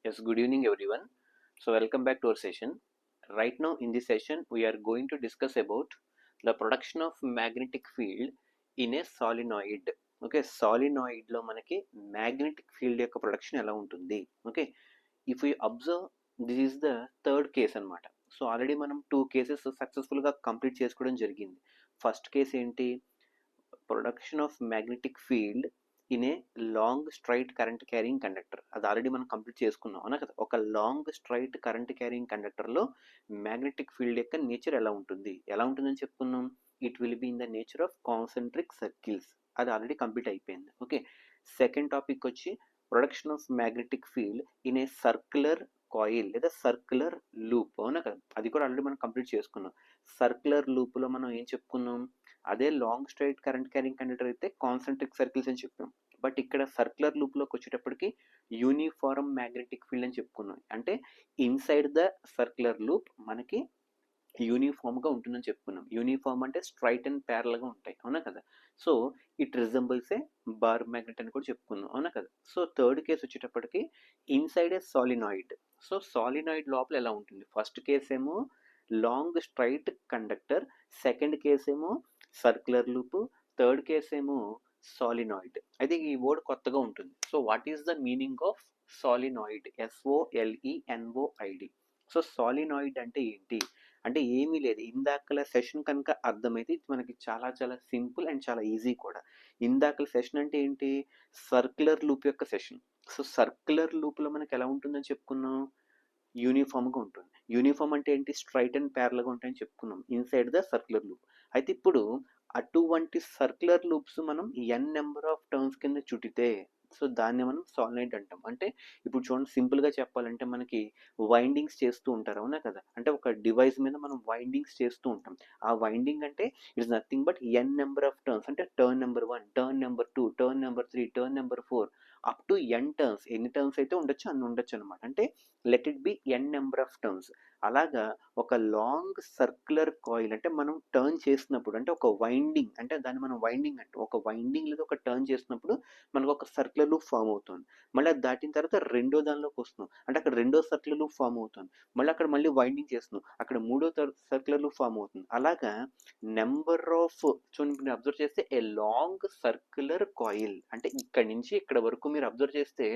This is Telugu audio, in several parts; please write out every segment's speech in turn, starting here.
Yes, good evening everyone. So welcome back to our session. Right now in this session we are going to discuss about the production of magnetic field in a solenoid. Okay, solenoid లో మనకి magnetic field యొక్క ప్రొడక్షన్ ఎలా ఉంటుంది. Okay, if you observe this is the third case అనమాట. సో ఆల్రెడీ మనం 2 కేసెస్ సక్సెస్ఫుల్గా కంప్లీట్ చేసుకోవడం జరిగింది. ఫస్ట్ కేస్ ఏంటి, production of magnetic field in a long straight current carrying conductor. అది ఆల్రెడీ మనం కంప్లీట్ చేసుకున్నాం అవునా కదా. ఒక లాంగ్ స్ట్రైట్ కరెంట్ క్యారింగ్ కండక్టర్లో మ్యాగ్నెటిక్ ఫీల్డ్ యొక్క నేచర్ ఎలా ఉంటుందని చెప్పుకున్నాం. It will be in the nature of concentric circles. అది ఆల్రెడీ కంప్లీట్ అయిపోయింది. ఓకే, సెకండ్ టాపిక్ వచ్చి production of magnetic field in A circular coil లేదా సర్క్యులర్ లూప్. అవునా కదా, అది కూడా ఆల్రెడీ మనం కంప్లీట్ చేసుకున్నాం. సర్క్యులర్ లూప్లో మనం ఏం చెప్పుకున్నాం, అదే long straight current carrying conductor అయితే కాన్సెంట్రిక్ సర్కిల్స్ అని చెప్పాం. బట్ ఇక్కడ సర్క్యులర్ లూప్లోకి వచ్చేటప్పటికి యూనిఫార్మ్ మ్యాగ్నెటిక్ ఫీల్డ్ అని చెప్పుకున్నాం. అంటే ఇన్సైడ్ ద సర్క్యులర్ లూప్ మనకి యూనిఫామ్గా ఉంటుందని చెప్పుకున్నాం. యూనిఫామ్ అంటే స్ట్రైట్ అండ్ ప్యారల్గా ఉంటాయి అవునా కదా. So it resembles a bar magnet అని కూడా చెప్పుకున్నాం అవునా కదా. సో థర్డ్ కేసు వచ్చేటప్పటికి inside a solenoid. So solenoid లోపల ఎలా ఉంటుంది, ఫస్ట్ కేసు ఏమో long straight conductor, second case ఏమో సర్క్యులర్ లూప్, థర్డ్ కేస్ ఏమో సాలినాయిడ్. అయితే ఈ వర్డ్ కొత్తగా ఉంటుంది. So what is the meaning of solenoid? SOLENOID. So solenoid అంటే ఏంటి అంటే ఏమీ లేదు. ఇందాకల సెషన్ కనుక అర్థమైతే మనకి చాలా చాలా సింపుల్ అండ్ చాలా ఈజీ కూడా. ఇందాకల సెషన్ అంటే ఏంటి, సర్క్యులర్ లూప్ యొక్క సెషన్. సో సర్క్యులర్ లూప్లో మనకి ఎలా ఉంటుందని చెప్పుకున్నాం, యూనిఫామ్గా ఉంటుంది. యూనిఫామ్ అంటే ఏంటి, స్ట్రైట్ అండ్ ప్యారల్గా ఉంటాయని చెప్పుకున్నాం ఇన్సైడ్ ద సర్క్యులర్ లూప్. అయితే ఇప్పుడు అటువంటి సర్క్యులర్ లూప్స్ మనం ఎన్ నెంబర్ ఆఫ్ టర్న్స్ కింద చుట్టితే సో దాన్ని మనం సాలినాయిడ్ అంటాం. అంటే ఇప్పుడు చూడండి, సింపుల్గా చెప్పాలంటే మనకి వైండింగ్స్ చేస్తూ ఉంటారు అవునా కదా. అంటే ఒక డివైస్ మీద మనం వైండింగ్స్ చేస్తూ ఉంటాం. ఆ వైండింగ్ అంటే it's nothing but N number of turns. అంటే turn number 1, turn number 2, turn number 3, turn number 4 up to N turns. ఎన్ని టర్న్స్ అయితే ఉండొచ్చు అన్ని ఉండొచ్చు అనమాట. అంటే let it be N number of turns. అలాగా ఒక లాంగ్ సర్క్యులర్ కాయిల్ అంటే మనం టర్న్ చేసినప్పుడు అంటే ఒక వైండింగ్ అంటే దాన్ని మనం వైండింగ్ అంటే ఒక వైండింగ్ లేదా ఒక టర్న్ చేసినప్పుడు మనకు ఒక సర్క్యులర్ లూప్ ఫామ్ అవుతుంది. మళ్ళీ అది దాటిన తర్వాత రెండో దానిలోకి వస్తున్నాం అంటే అక్కడ రెండో సర్క్యులర్ లూప్ ఫామ్ అవుతుంది. మళ్ళీ అక్కడ మళ్ళీ వైండింగ్ చేస్తున్నాం, అక్కడ మూడో సర్క్యులర్ లూప్ ఫామ్ అవుతుంది. అలాగా నెంబర్ ఆఫ్ చూడండి, మీరు అబ్జర్వ్ చేస్తే ఏ లాంగ్ సర్క్యులర్ కాయిల్ అంటే ఇక్కడ నుంచి ఇక్కడ వరకు మీరు అబ్జర్వ్ చేస్తే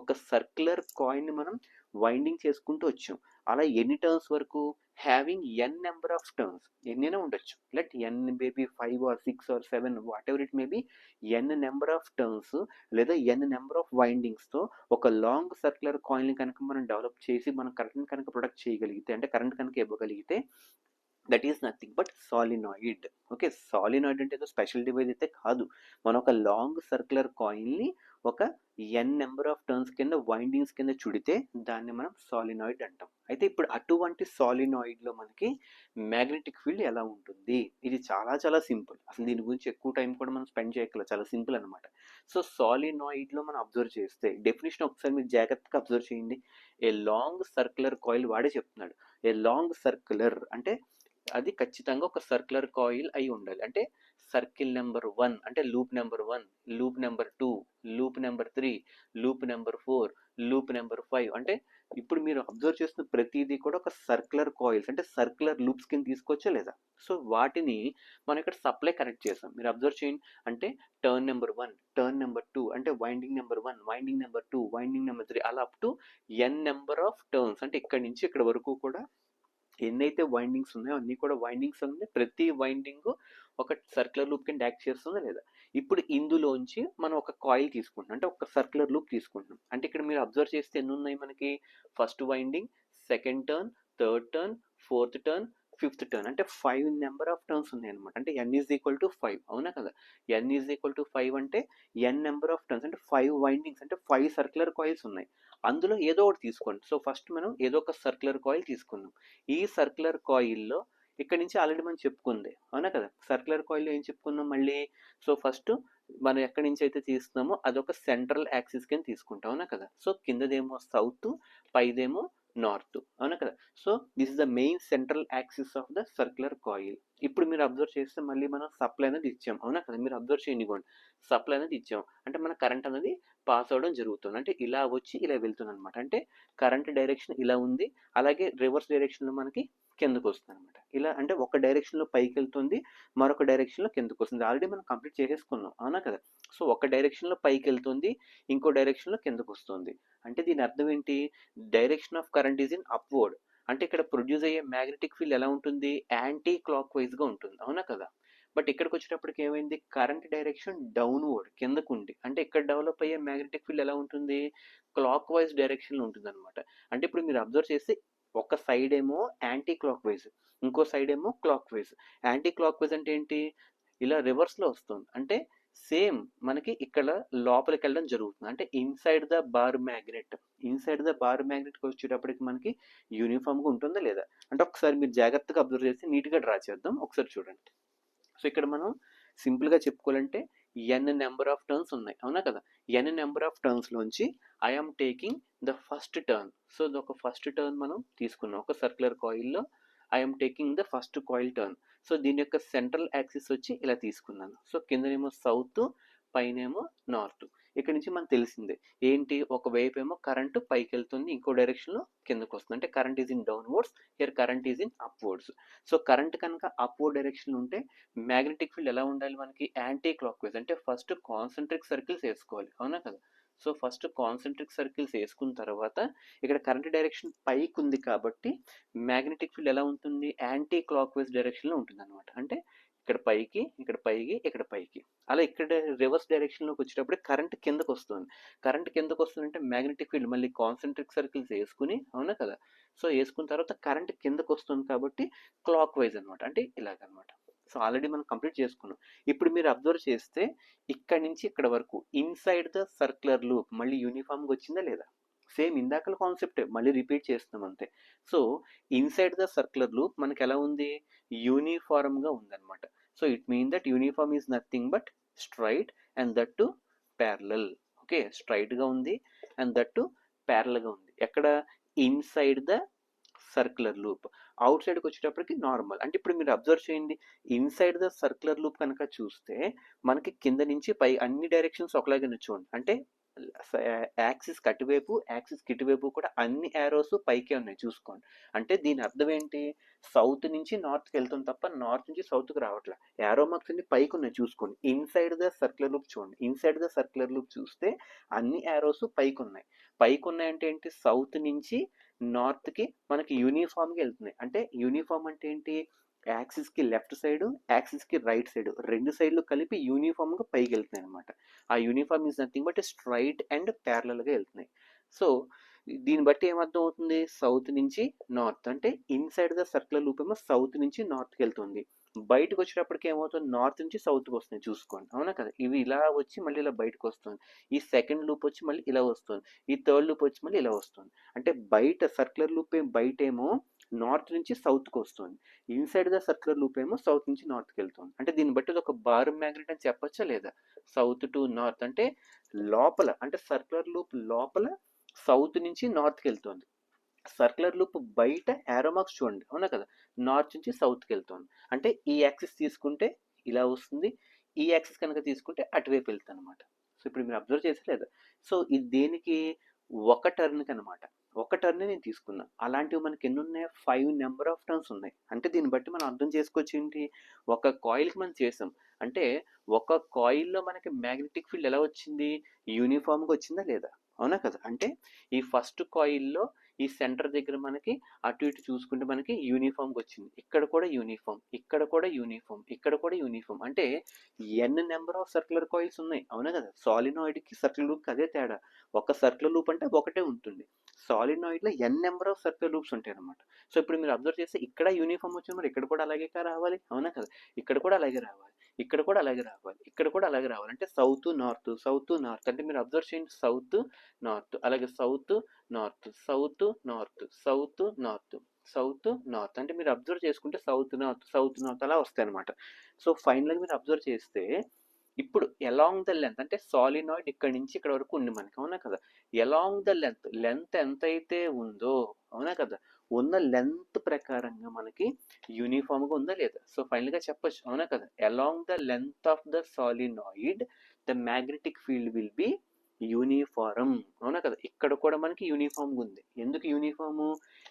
ఒక సర్క్యులర్ కాయిల్ని మనం వైండింగ్ చేసుకుంటూ వచ్చాం. అలా ఎన్ని టర్న్స్ వరకు, having N number of turns. ఎన్నైనా ఉండొచ్చు, let N maybe 5 or 6 or 7 whatever it maybe. N number of turns లేదా ఎన్ నెంబర్ ఆఫ్ వైండింగ్స్తో ఒక లాంగ్ సర్క్యులర్ కాయిల్ని కనుక మనం డెవలప్ చేసి మనం కరెంట్ కనుక ప్రొడక్ట్ చేయగలిగితే అంటే కరెంట్ కనుక ఇవ్వగలిగితే that is nothing but solenoid. Okay, solenoid అంటే ఏదో స్పెషల్ డివైస్ అయితే కాదు. మనం ఒక లాంగ్ సర్క్యులర్ కాయిల్ని ఒక ఎన్ నెంబర్ ఆఫ్ టర్న్స్ కింద వైండింగ్స్ కింద చుడితే దాన్ని మనం సాలినాయిడ్ అంటాం. అయితే ఇప్పుడు అటువంటి సాలినాయిడ్లో మనకి మ్యాగ్నెటిక్ ఫీల్డ్ ఎలా ఉంటుంది, ఇది చాలా చాలా సింపుల్. అసలు దీని గురించి ఎక్కువ టైం కూడా మనం స్పెండ్ చేయగల, చాలా సింపుల్ అనమాట. సో సాలినాయిడ్లో మనం అబ్జర్వ్ చేస్తే డెఫినేషన్ ఒకసారి మీరు జాగ్రత్తగా అబ్జర్వ్ చేయండి. ఏ లాంగ్ సర్క్యులర్ కాయిల్ వాడే చెప్తున్నాడు. ఏ లాంగ్ సర్క్యులర్ అంటే అది ఖచ్చితంగా ఒక సర్క్యులర్ కాయిల్ అయి ఉండాలి. అంటే సర్కిల్ నెంబర్ 1 అంటే loop number 1, loop number 2, loop number 3, loop number 4, loop number 5. అంటే ఇప్పుడు మీరు అబ్జర్వ్ చేస్తున్న ప్రతిదీ కూడా ఒక సర్క్యులర్ కాయిల్స్ అంటే సర్క్యులర్ లూప్స్ కింద తీసుకోవచ్చా లేదా. సో వాటిని మనం ఇక్కడ సప్లై కనెక్ట్ చేసాం. మీరు అబ్జర్వ్ చేయండి. అంటే టర్న్ నెంబర్ 1, టర్న్ నెంబర్ 2 అంటే winding number 1, winding number 2, winding number 3 అలా up to N number of turns. అంటే ఇక్కడ నుంచి ఇక్కడ వరకు కూడా ఎన్నైతే వైండింగ్స్ ఉన్నాయో అన్నీ కూడా వైండింగ్స్ ఉన్నాయి. ప్రతి వైండింగ్ ఒక సర్క్యులర్ లూప్ కింద యాక్ట్ చేస్తుందా లేదా. ఇప్పుడు ఇందులోంచి మనం ఒక కాయిల్ తీసుకుంటున్నాం అంటే ఒక సర్క్యులర్ లూప్ తీసుకుంటున్నాం. అంటే ఇక్కడ మీరు అబ్జర్వ్ చేస్తే ఎన్ని ఉన్నాయి మనకి, first winding, second turn, third turn, fourth turn, fifth turn. అంటే 5 నెంబర్ ఆఫ్ టర్న్స్ ఉన్నాయి అనమాట. అంటే n ఈజ్ ఈక్వల్ టు 5 అవునా కదా. n ఈజ్ ఈక్వల్ టు 5 అంటే n నెంబర్ ఆఫ్ టర్న్స్ అంటే 5 వైండింగ్స్ అంటే 5 సర్క్యులర్ కాయిల్స్ ఉన్నాయి. అందులో ఏదో ఒకటి తీసుకోండి. సో ఫస్ట్ మనం ఏదో ఒక సర్క్యులర్ కాయిల్ తీసుకున్నాం. ఈ సర్క్యులర్ కాయిల్లో ఇక్కడ నుంచి ఆల్రెడీ మనం చెప్పుకుంది అవునా కదా. సర్క్యులర్ కాయిల్లో ఏం చెప్పుకున్నాం మళ్ళీ, సో ఫస్ట్ మనం ఎక్కడి నుంచి అయితే తీస్తున్నామో అదొక సెంట్రల్ యాక్సిస్ కింద తీసుకుంటాం అవునా కదా. సో కిందదేమో సౌత్, పైదేమో నార్త్, అవునా కదా. So this is the main central axis of the circular coil. ఇప్పుడు మీరు అబ్జర్వ్ చేస్తే మళ్ళీ మనం సప్లై అనేది ఇచ్చాం, అవునా కదా. మీరు అబ్జర్వ్ చేయండి, ఇవ్వండి సప్లై అనేది ఇచ్చాం అంటే మన కరెంట్ అనేది పాస్ అవ్వడం జరుగుతుంది, అంటే ఇలా వచ్చి ఇలా వెళ్తుంది అనమాట. అంటే కరెంట్ డైరెక్షన్ ఇలా ఉంది, అలాగే రివర్స్ డైరెక్షన్లో మనకి కిందకు వస్తుంది అనమాట. ఇలా అంటే ఒక డైరెక్షన్లో పైకి వెళ్తుంది, మరొక డైరెక్షన్లో కిందకు వస్తుంది. ఆల్రెడీ మనం కంప్లీట్ చేసేసుకున్నాం, అవునా కదా. సో ఒక డైరెక్షన్లో పైకి వెళ్తుంది, ఇంకో డైరెక్షన్లో కిందకు వస్తుంది. అంటే దీని అర్థం ఏంటి, direction of current is in upward. అంటే ఇక్కడ ప్రొడ్యూస్ అయ్యే మ్యాగ్నెటిక్ ఫీల్డ్ ఎలా ఉంటుంది, యాంటీ క్లాక్ వైజ్గా ఉంటుంది, అవునా కదా. బట్ ఇక్కడికి వచ్చేటప్పటికి ఏమైంది, కరెంట్ డైరెక్షన్ డౌన్వర్డ్ కిందకు ఉంది. అంటే ఇక్కడ డెవలప్ అయ్యే మ్యాగ్నెటిక్ ఫీల్డ్ ఎలా ఉంటుంది, క్లాక్ వైజ్ డైరెక్షన్లో ఉంటుంది అనమాట. అంటే ఇప్పుడు మీరు అబ్జర్వ్ చేస్తే ఒక సైడ్ ఏమో యాంటీ క్లాక్ వైజ్, ఇంకో సైడ్ ఏమో clock wise. Anti clock wise అంటే ఏంటి, ఇలా రివర్స్లో వస్తుంది. అంటే సేమ్ మనకి ఇక్కడ లోపలికి వెళ్ళడం జరుగుతుంది, అంటే inside the bar magnet. Inside the bar మ్యాగ్నెట్కి వచ్చేటప్పటికి మనకి యూనిఫామ్గా ఉంటుందా లేదా, అంటే ఒకసారి మీరు జాగ్రత్తగా అబ్జర్వ్ చేసి నీట్గా డ్రా చేద్దాం, ఒకసారి చూడండి. సో ఇక్కడ మనం సింపుల్గా చెప్పుకోవాలంటే ఎన్ నెంబర్ ఆఫ్ టర్న్స్ ఉన్నాయి, అవునా కదా. ఎన్ నెంబర్ ఆఫ్ టర్న్స్లోంచి I'm taking the first turn. So ఇది ఒక ఫస్ట్ టర్న్ మనం తీసుకున్నాం ఒక సర్క్యులర్ కాయిల్లో, I'm taking the first coil turn. So దీని యొక్క సెంట్రల్ యాక్సిస్ వచ్చి ఇలా తీసుకున్నాను. సో కిందనేమో సౌత్, పైనేమో నార్త్. ఇక్కడ నుంచి మనకు తెలిసిందే ఏంటి, ఒకవైపు ఏమో కరెంటు పైకి వెళ్తుంది, ఇంకో డైరెక్షన్లో కిందకు వస్తుంది. అంటే current is in downwards, here current is in upwards. So current కనుక అప్వర్డ్ డైరెక్షన్ ఉంటే మ్యాగ్నెటిక్ ఫీల్డ్ ఎలా ఉండాలి మనకి, యాంటీ క్లాక్ వైజ్. అంటే ఫస్ట్ కాన్సెంట్రిక్ సర్కిల్స్ వేసుకోవాలి, అవునా కదా. సో ఫస్ట్ కాన్సెంట్రిక్ సర్కిల్స్ వేసుకున్న తర్వాత ఇక్కడ కరెంట్ డైరెక్షన్ పైకి ఉంది కాబట్టి మ్యాగ్నెటిక్ ఫీల్డ్ ఎలా ఉంటుంది, యాంటీ క్లాక్ వైజ్ డైరెక్షన్లో ఉంటుంది అనమాట. అంటే ఇక్కడ పైకి, ఇక్కడ పైకి, ఇక్కడ పైకి. అలా ఇక్కడ రివర్స్ డైరెక్షన్లోకి వచ్చేటప్పుడు కరెంట్ కిందకు వస్తుంది. కరెంట్ కిందకు వస్తుందంటే మ్యాగ్నెటిక్ ఫీల్డ్ మళ్ళీ కాన్సెంట్రిక్ సర్కిల్స్ వేసుకుని, అవునా కదా. సో వేసుకున్న తర్వాత కరెంట్ కిందకు వస్తుంది కాబట్టి క్లాక్ వైజ్ అనమాట, అంటే ఇలాగనమాట. సో ఆల్రెడీ మనం కంప్లీట్ చేసుకున్నాం. ఇప్పుడు మీరు అబ్జర్వ్ చేస్తే ఇక్కడ నుంచి ఇక్కడ వరకు ఇన్సైడ్ ద సర్క్యులర్ లూప్ మళ్ళీ యూనిఫామ్గా వచ్చిందా లేదా, సేమ్ ఇందాకల కాన్సెప్టే మళ్ళీ రిపీట్ చేస్తున్నాం అంతే. So inside the circular loop మనకి ఎలా ఉంది, యూనిఫార్మ్గా ఉందన్నమాట. So it mean that uniform is nothing but straight and that to parallel. Okay, స్ట్రైట్గా ఉంది అండ్ దట్ టు ప్యారలల్గా ఉంది. ఎక్కడ, inside the circular loop. Out సైడ్కి వచ్చేటప్పటికి నార్మల్. అంటే ఇప్పుడు మీరు అబ్జర్వ్ చేయండి, ఇన్సైడ్ ద సర్క్యులర్ లూప్ కనుక చూస్తే మనకి కింద నుంచి పై అన్ని డైరెక్షన్స్ ఒకలాగే చూడండి. అంటే యాక్సిస్ కటువైపు, యాక్సిస్ కిటువైపు కూడా అన్ని యారోస్ పైకే ఉన్నాయి చూసుకోండి. అంటే దీని అర్థం ఏంటి, సౌత్ నుంచి నార్త్కి వెళ్తుంది తప్ప నార్త్ నుంచి సౌత్కి రావట్లే. యారో మార్క్స్ అన్ని పైకి ఉన్నాయి చూసుకోండి. ఇన్సైడ్ ద సర్క్యులర్ లూప్ చూడండి, ఇన్సైడ్ ద సర్క్యులర్ లూప్ చూస్తే అన్ని యారోస్ పైకి ఉన్నాయి. పైకి ఉన్నాయంటే ఏంటి, సౌత్ నుంచి నార్త్కి మనకి యూనిఫామ్గా వెళ్తున్నాయి. అంటే యూనిఫామ్ అంటే ఏంటి, యాక్సిస్కి లెఫ్ట్ సైడ్, యాక్సిస్కి రైట్ సైడ్, రెండు సైడ్లు కలిపి యూనిఫామ్గా పైకి వెళ్తున్నాయి అనమాట. ఆ uniform is nothing but straight and ప్యారలల్గా వెళ్తున్నాయి. సో దీన్ని బట్టి ఏమర్థం అవుతుంది, సౌత్ నుంచి నార్త్, అంటే ఇన్సైడ్ ద సర్క్యులర్ లూప్ ఏమో సౌత్ నుంచి నార్త్కి వెళ్తుంది. బయటకు వచ్చేటప్పటికి ఏమవుతుంది, నార్త్ నుంచి సౌత్కి వస్తుంది చూసుకోండి, అవునా కదా. ఇవి ఇలా వచ్చి మళ్ళీ ఇలా బయటకు వస్తుంది. ఈ సెకండ్ లూప్ వచ్చి మళ్ళీ ఇలా వస్తుంది, ఈ థర్డ్ లూప్ వచ్చి మళ్ళీ ఇలా వస్తుంది. అంటే బయట సర్క్యులర్ లూప్ బయట ఏమో నార్త్ నుంచి సౌత్కి వస్తుంది, ఇన్సైడ్ ద సర్క్యులర్ లూప్ ఏమో సౌత్ నుంచి నార్త్కి వెళ్తుంది. అంటే దీన్ని బట్టి ఇది ఒక బార్ మ్యాగ్నెట్ అని చెప్పచ్చా లేదా, సౌత్ టు నార్త్. అంటే లోపల, అంటే సర్క్యులర్ లూప్ లోపల సౌత్ నుంచి నార్త్కి వెళ్తుంది. సర్క్యులర్ లూప్ బయట యారో మార్క్స్ చూడండి, అవునా కదా, నార్త్ నుంచి సౌత్కి వెళ్తుంది. అంటే ఈ యాక్సిస్ తీసుకుంటే ఇలా వస్తుంది, ఈ యాక్సిస్ కనుక తీసుకుంటే అటువైపు వెళ్తుంది అనమాట. సో ఇప్పుడు మీరు అబ్జర్వ్ చేసే లేదా. సో ఇది దేనికి, ఒక టర్న్కి అనమాట. ఒక టర్న్ నేను తీసుకున్నా. అలాంటివి మనకి ఎన్ని ఉన్నాయి, 5 నెంబర్ ఆఫ్ టర్న్స్ ఉన్నాయి. అంటే దీన్ని బట్టి మనం అర్థం చేసుకోవచ్చు ఏంటి, ఒక కాయిల్కి మనం చేసాం అంటే ఒక కాయిల్లో మనకి మ్యాగ్నెటిక్ ఫీల్డ్ ఎలా వచ్చింది, యూనిఫామ్గా వచ్చిందా లేదా, అవునా కదా. అంటే ఈ ఫస్ట్ కాయిల్లో ఈ సెంటర్ దగ్గర మనకి అటు ఇటు చూసుకుంటే మనకి యూనిఫామ్గా వచ్చింది. ఇక్కడ కూడా యూనిఫామ్, ఇక్కడ కూడా యూనిఫామ్, ఇక్కడ కూడా యూనిఫామ్. అంటే ఎన్ నెంబర్ ఆఫ్ సర్క్యులర్ కాయిల్స్ ఉన్నాయి, అవునా కదా. సాలినాయిడ్కి సర్క్యులర్ లూప్కి అదే తేడా. ఒక సర్క్యులర్ లూప్ అంటే ఒకటే ఉంటుంది, సాలినాయిడ్లో ఎన్ నెంబర్ ఆఫ్ సర్క్యులర్ లూప్స్ ఉంటాయి అనమాట. సో ఇప్పుడు మీరు అబ్జర్వ్ చేస్తే ఇక్కడ యూనిఫామ్ వచ్చింది, మరి ఇక్కడ కూడా అలాగే రావాలి, అవునా కదా. ఇక్కడ కూడా అలాగే రావాలి, ఇక్కడ కూడా అలాగే రావాలి, ఇక్కడ కూడా అలాగే రావాలి. అంటే సౌత్ నార్త్, సౌత్ నార్త్. అంటే మీరు అబ్జర్వ్ చేయండి, సౌత్ నార్త్, అలాగే south north, south north, south north, south north. అంటే మీరు అబ్జర్వ్ చేసుకుంటే సౌత్ నార్త్, సౌత్ నార్త్ అలా వస్తాయి అనమాట. సో ఫైనల్గా మీరు అబ్జర్వ్ చేస్తే ఇప్పుడు ఎలాంగ్ ద లెంత్, అంటే సాలినాయిడ్ ఇక్కడ నుంచి ఇక్కడ వరకు ఉంది మనకి, అవునా కదా. ఎలాంగ్ ద లెంత్, లెంత్ ఎంతైతే ఉందో అవునా కదా? ఉన్న లెంత్ ప్రకారంగా మనకి యూనిఫామ్గా ఉందా లేదా? సో ఫైనల్గా చెప్పొచ్చు, అవునా కదా? Along the length of the solenoid the magnetic field will B uniform. అవునా కదా? ఇక్కడ కూడా మనకి యూనిఫామ్గా ఉంది. ఎందుకు యూనిఫాము?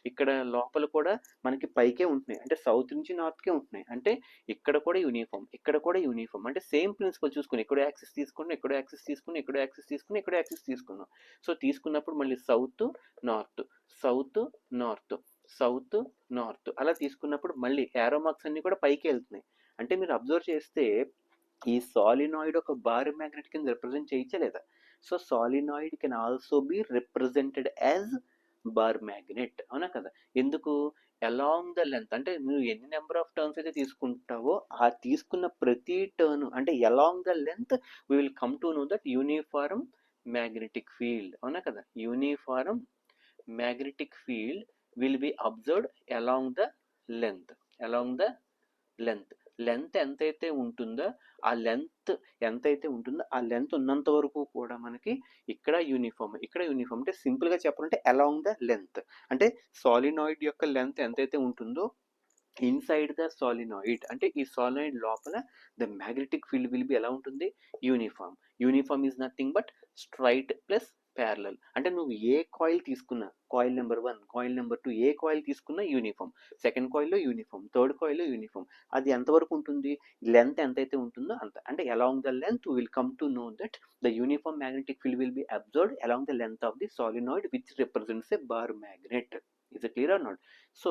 ఇక్కడ లోపల కూడా మనకి పైకే ఉంటున్నాయి, అంటే సౌత్ నుంచి నార్త్కే ఉంటున్నాయి, అంటే ఇక్కడ కూడా యూనిఫామ్, ఇక్కడ కూడా యూనిఫామ్, అంటే సేమ్ ప్రిన్సిపల్ చూసుకుని ఎక్కడో యాక్సిస్ తీసుకుని, ఎక్కడో యాక్సిస్ తీసుకుని, ఎక్కడో యాక్సిస్ తీసుకుని, ఎక్కడో యాక్సిస్ తీసుకున్నాం. సో తీసుకున్నప్పుడు మళ్ళీ south north, south north, south north అలా తీసుకున్నప్పుడు మళ్ళీ ఏరో మార్క్స్ అన్ని కూడా పైకి వెళ్తున్నాయి. అంటే మీరు అబ్జర్వ్ చేస్తే ఈ సాలినాయిడ్ ఒక బార్ మ్యాగ్నెట్ కింద రిప్రజెంట్ చేయలేదా? So solenoid can also be represented as bar magnet, అవునా కదా? ఎందుకు? అలాంగ్ ద లెంత్, అంటే నువ్వు ఎన్ని నెంబర్ ఆఫ్ టర్న్స్ అయితే తీసుకుంటావో ఆ తీసుకున్న ప్రతి టర్న్, అంటే along the length we will come to know that uniform magnetic field, అవునా కదా? Uniform magnetic field will be observed along the length, along the length. Length ఎంతైతే ఉంటుందో ఆ లెంత్ ఎంతైతే ఉంటుందో ఆ లెంత్ ఉన్నంత వరకు కూడా మనకి ఇక్కడ యూనిఫామ్, ఇక్కడ యూనిఫామ్. అంటే సింపుల్గా చెప్పాలంటే అలాంగ్ ద లెంత్, అంటే సాలినాయిడ్ యొక్క లెంత్ ఎంతైతే ఉంటుందో ఇన్సైడ్ ద సాలినాయిడ్, అంటే ఈ సాలినాయిడ్ లోపల the magnetic field will B ఎలా ఉంటుంది? Uniform. Uniform is nothing but straight plus parallel. అంటే నువ్వు ఏ కాయిల్ తీసుకున్నా, కాయిల్ నెంబర్ 1, కాయిల్ నెంబర్ 2, ఏ కాయిల్ తీసుకున్నా యూనిఫామ్, సెకండ్ కాయిల్లో యూనిఫామ్, థర్డ్ కాయిల్లో యూనిఫామ్. అది ఎంతవరకు ఉంటుంది? లెంత్ ఎంతైతే ఉంటుందో అంత, అంటే along the length will come to know that the uniform magnetic field will be observed along the length of the solenoid which represents a bar magnet. Is it clear or not? So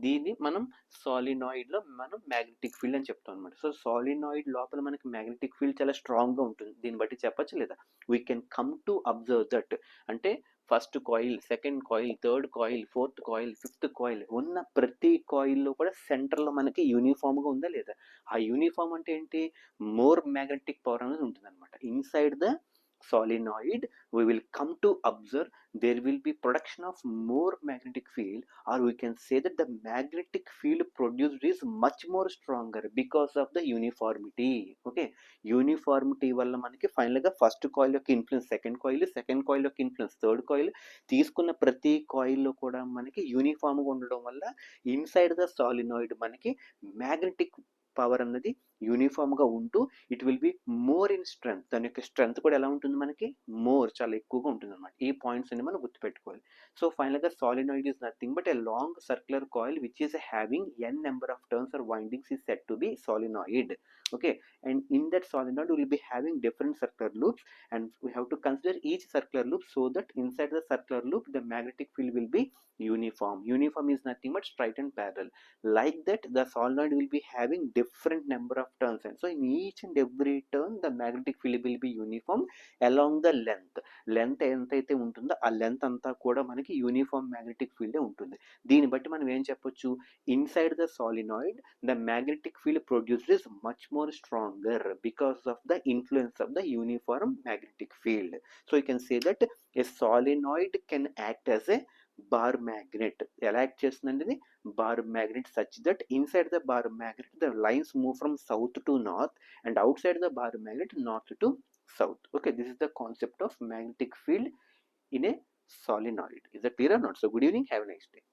దీన్ని మనం సాలినాయిడ్లో మనం మ్యాగ్నెటిక్ ఫీల్డ్ అని చెప్తాం అనమాట. సో సాలినాయిడ్ లోపల మనకి మ్యాగ్నెటిక్ ఫీల్డ్ చాలా స్ట్రాంగ్గా ఉంటుంది. దీన్ని బట్టి చెప్పచ్చు లేదా? We can come to observe that, అంటే first coil, second coil, third coil, fourth coil, fifth coil ఉన్న ప్రతి కాయిల్లో కూడా సెంటర్లో మనకి యూనిఫామ్గా ఉందా లేదా? ఆ యూనిఫామ్ అంటే ఏంటి? మోర్ మ్యాగ్నెటిక్ పవర్ అనేది ఉంటుంది అనమాట. Inside the solenoid we will come to observe there will be production of more magnetic field, or we can say that the magnetic field produced is much more stronger because of the uniformity. Okay, uniformity వల్ల మనకి ఫైనల్గా ఫస్ట్ కాయిల్ యొక్క influence second coil, second coil యొక్క ఇన్ఫ్లుయెన్స్ థర్డ్ కాయిల్, తీసుకున్న ప్రతి కాయిల్లో కూడా మనకి యూనిఫామ్గా ఉండడం వల్ల ఇన్సైడ్ ద సాలినాయిడ్ మనకి మ్యాగ్నెటిక్ పవర్ అన్నది యూనిఫామ్గా ఉంటూ it will be more in strength. దాని యొక్క స్ట్రెంగ్త్ కూడా ఎలా ఉంటుంది మనకి? మోర్, చాలా ఎక్కువగా ఉంటుంది అనమాట. ఈ పాయింట్స్ అన్ని మనం గుర్తుపెట్టుకోవాలి. సో ఫైనల్గా solenoid is nothing but a long circular coil which is having N number of turns or windings is set to be solenoid. Okay, and in that solenoid we will be having different circular loops, and we have to consider each circular loop so that inside the circular loop the magnetic field will be uniform. Uniform is nothing but straight and parallel. Like that the solenoid will be having different number of turns, and so in each and every turn the magnetic field will be uniform along the length. Length ఎంతైతే ఉంటుందో ఆ లెంత్ అంతా కూడా మనకి యూనిఫామ్ మ్యాగ్నెటిక్ ఫీల్డే ఉంటుంది. దీన్ని బట్టి మనం ఏం చెప్పొచ్చు? Inside the solenoid the magnetic field produced is much more stronger because of the influence of the uniform magnetic field. So you can say that a solenoid can act as a bar magnet. ఎలా యాక్ట్ చేస్తుందండి? Bar magnet such that inside the bar magnet the lines move from south to north and outside the bar magnet north to south. Okay, this is the concept of magnetic field in a solenoid. Is that clear or not? So good evening, have a nice day.